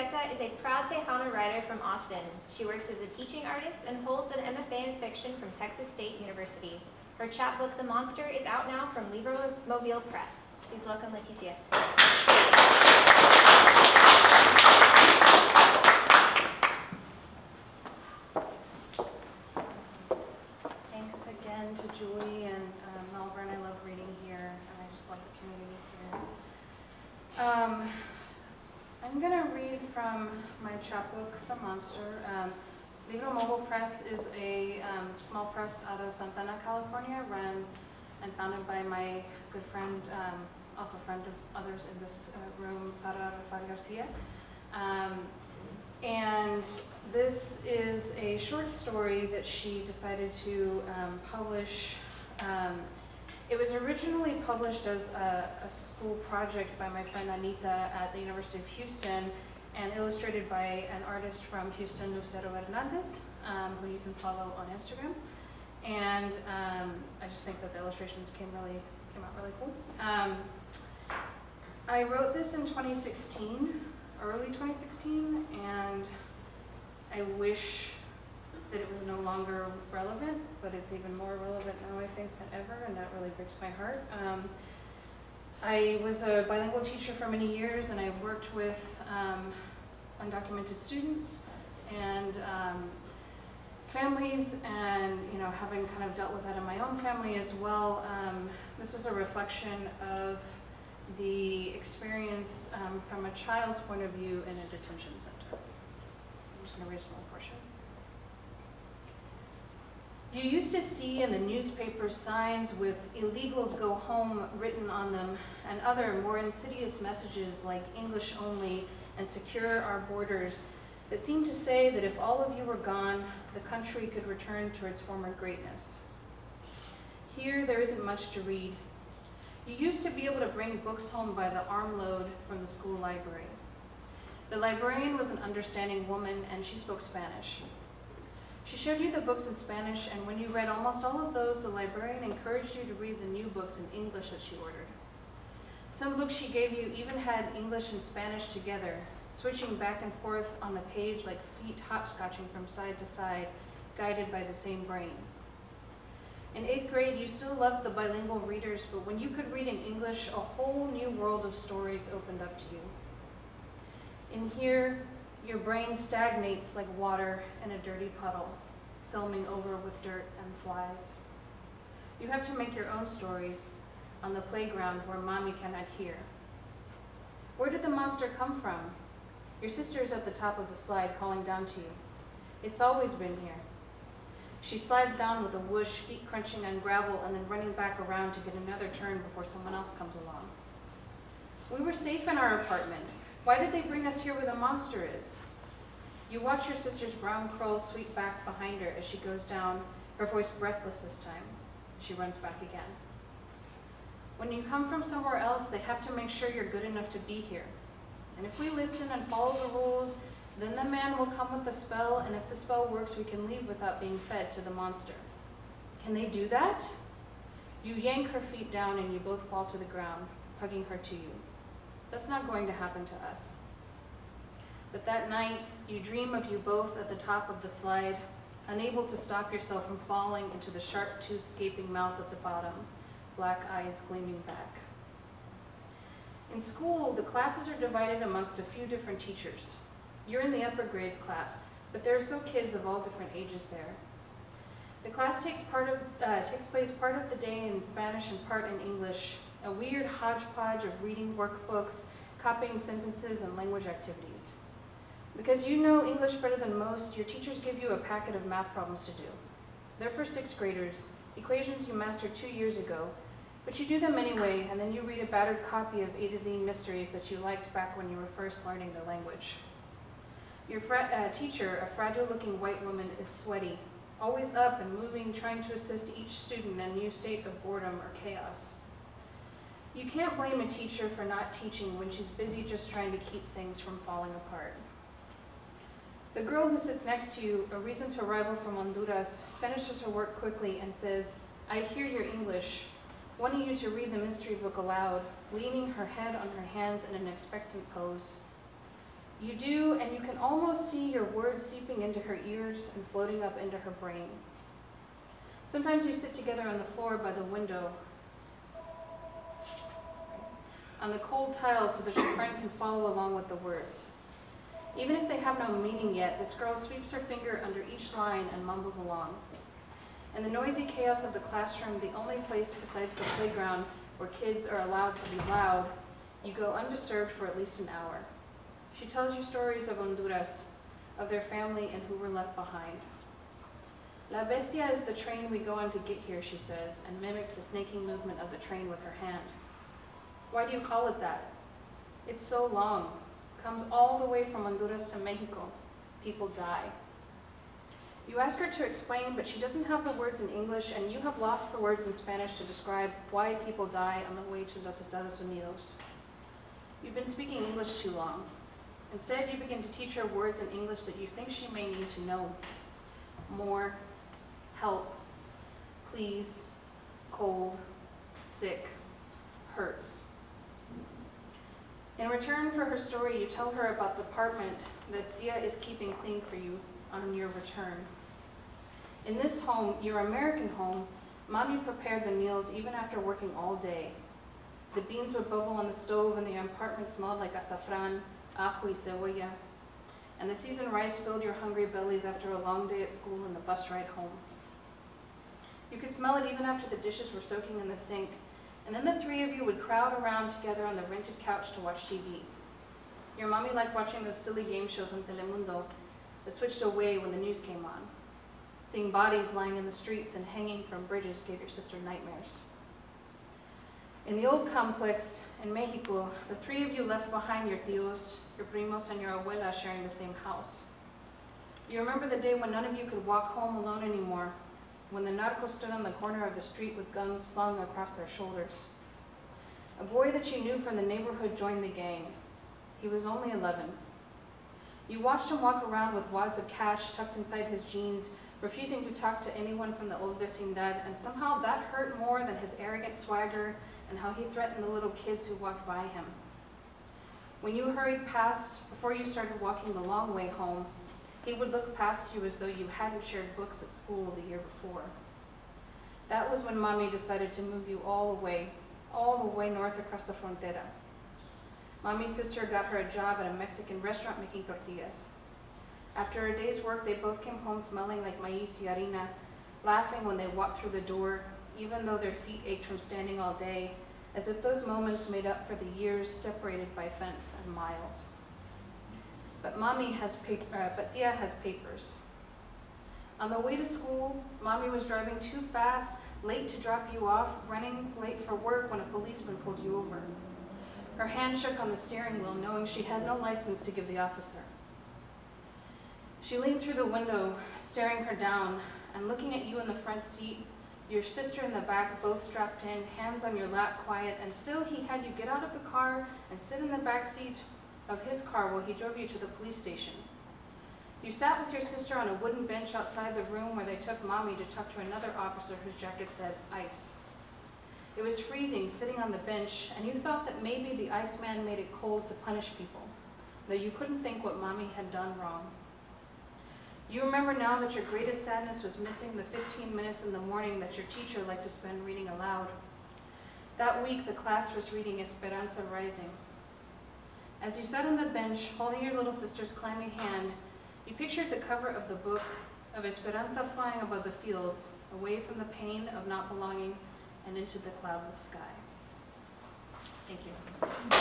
Urieta is a proud Tejana writer from Austin. She works as a teaching artist and holds an MFA in fiction from Texas State University. Her chapbook, The Monster, is out now from LibroMobile Press. Please welcome Leticia. Thanks again to Julie and Malvern. I love reading here, and I just love the community here. I'm going to read from my chapbook, The Monster. LibroMobile Press is a small press out of Santana, California, run and founded by my good friend, also a friend of others in this room, Sara Garcia. And this is a short story that she decided to publish. It was originally published as a school project by my friend Anita at the University of Houston and illustrated by an artist from Houston, Lucero Hernandez, who you can follow on Instagram. And I just think that the illustrations came out really cool. I wrote this in 2016, early 2016, and I wish that it was no longer relevant, but it's even more relevant now, I think, than ever, and that really breaks my heart. I was a bilingual teacher for many years, and I worked with undocumented students and families, and having kind of dealt with that in my own family as well. This was a reflection of the experience from a child's point of view in a detention center. I'm just going to read a small portion. You used to see in the newspaper signs with "illegals go home" written on them, and other more insidious messages like "English only" and "secure our borders" that seemed to say that if all of you were gone, the country could return to its former greatness. Here, there isn't much to read. You used to be able to bring books home by the armload from the school library. The librarian was an understanding woman, and she spoke Spanish. She showed you the books in Spanish, and when you read almost all of those, the librarian encouraged you to read the new books in English that she ordered. Some books she gave you even had English and Spanish together, switching back and forth on the page like feet hopscotching from side to side, guided by the same brain. In 8th grade, you still loved the bilingual readers, but when you could read in English, a whole new world of stories opened up to you. In here, your brain stagnates like water in a dirty puddle, filming over with dirt and flies. You have to make your own stories on the playground where mommy cannot hear. Where did the monster come from? Your sister is at the top of the slide calling down to you. It's always been here. She slides down with a whoosh, feet crunching on gravel and then running back around to get another turn before someone else comes along. We were safe in our apartment. Why did they bring us here where the monster is? You watch your sister's brown curls sweep back behind her as she goes down, her voice breathless this time. She runs back again. When you come from somewhere else, they have to make sure you're good enough to be here. And if we listen and follow the rules, then the man will come with a spell, and if the spell works, we can leave without being fed to the monster. Can they do that? You yank her feet down and you both fall to the ground, hugging her to you. That's not going to happen to us. But that night, you dream of you both at the top of the slide, unable to stop yourself from falling into the sharp-toothed, gaping mouth at the bottom, black eyes gleaming back. In school, the classes are divided amongst a few different teachers. You're in the upper grades class, but there are still kids of all different ages there. The class takes place part of the day in Spanish and part in English, a weird hodgepodge of reading workbooks, copying sentences, and language activities. Because you know English better than most, your teachers give you a packet of math problems to do. They're for 6th graders, equations you mastered 2 years ago, but you do them anyway, and then you read a battered copy of A to Z Mysteries that you liked back when you were first learning the language. Your teacher, a fragile-looking white woman, is sweaty, always up and moving, trying to assist each student in a new state of boredom or chaos. You can't blame a teacher for not teaching when she's busy just trying to keep things from falling apart. The girl who sits next to you, a recent arrival from Honduras, finishes her work quickly and says, "I hear your English," wanting you to read the mystery book aloud, leaning her head on her hands in an expectant pose. You do, and you can almost see your words seeping into her ears and floating up into her brain. Sometimes you sit together on the floor by the window, on the cold tile so that your friend can follow along with the words. Even if they have no meaning yet, this girl sweeps her finger under each line and mumbles along. In the noisy chaos of the classroom, the only place besides the playground where kids are allowed to be loud, you go undisturbed for at least an hour. She tells you stories of Honduras, of their family and who were left behind. La Bestia is the train we go on to get here, she says, and mimics the snaking movement of the train with her hand. Why do you call it that? It's so long. Comes all the way from Honduras to Mexico. People die. You ask her to explain, but she doesn't have the words in English, and you have lost the words in Spanish to describe why people die on the way to los Estados Unidos. You've been speaking English too long. Instead, you begin to teach her words in English that you think she may need to know. More, help, please, cold, sick, hurts. In return for her story, you tell her about the apartment that Tia is keeping clean for you on your return. In this home, your American home, Mommy prepared the meals even after working all day. The beans would bubble on the stove and the apartment smelled like azafran, ajo y cebolla, and the seasoned rice filled your hungry bellies after a long day at school and the bus ride home. You could smell it even after the dishes were soaking in the sink, and then the three of you would crowd around together on the rented couch to watch TV. Your mommy liked watching those silly game shows on Telemundo that switched away when the news came on. Seeing bodies lying in the streets and hanging from bridges gave your sister nightmares. In the old complex in Mexico, the three of you left behind your tios, your primos, and your abuela sharing the same house. You remember the day when none of you could walk home alone anymore, when the narcos stood on the corner of the street with guns slung across their shoulders. A boy that you knew from the neighborhood joined the gang. He was only 11. You watched him walk around with wads of cash tucked inside his jeans, refusing to talk to anyone from the old vecindad, and somehow that hurt more than his arrogant swagger and how he threatened the little kids who walked by him. When you hurried past, before you started walking the long way home, he would look past you as though you hadn't shared books at school the year before. That was when Mommy decided to move you all the way north across the frontera. Mommy's sister got her a job at a Mexican restaurant making tortillas. After a day's work, they both came home smelling like maíz y harina, laughing when they walked through the door, even though their feet ached from standing all day, as if those moments made up for the years separated by fence and miles. But Tia has papers. On the way to school, Mommy was driving too fast, late to drop you off, running late for work when a policeman pulled you over. Her hand shook on the steering wheel, knowing she had no license to give the officer. She leaned through the window, staring her down, and looking at you in the front seat, your sister in the back, both strapped in, hands on your lap, quiet, and still he had you get out of the car and sit in the back seat of his car while he drove you to the police station. You sat with your sister on a wooden bench outside the room where they took Mommy to talk to another officer whose jacket said ICE. It was freezing sitting on the bench, and you thought that maybe the Iceman made it cold to punish people, though you couldn't think what Mommy had done wrong. You remember now that your greatest sadness was missing the 15 minutes in the morning that your teacher liked to spend reading aloud. That week, the class was reading Esperanza Rising. As you sat on the bench, holding your little sister's clammy hand, you pictured the cover of the book of Esperanza flying above the fields, away from the pain of not belonging and into the cloudless sky. Thank you.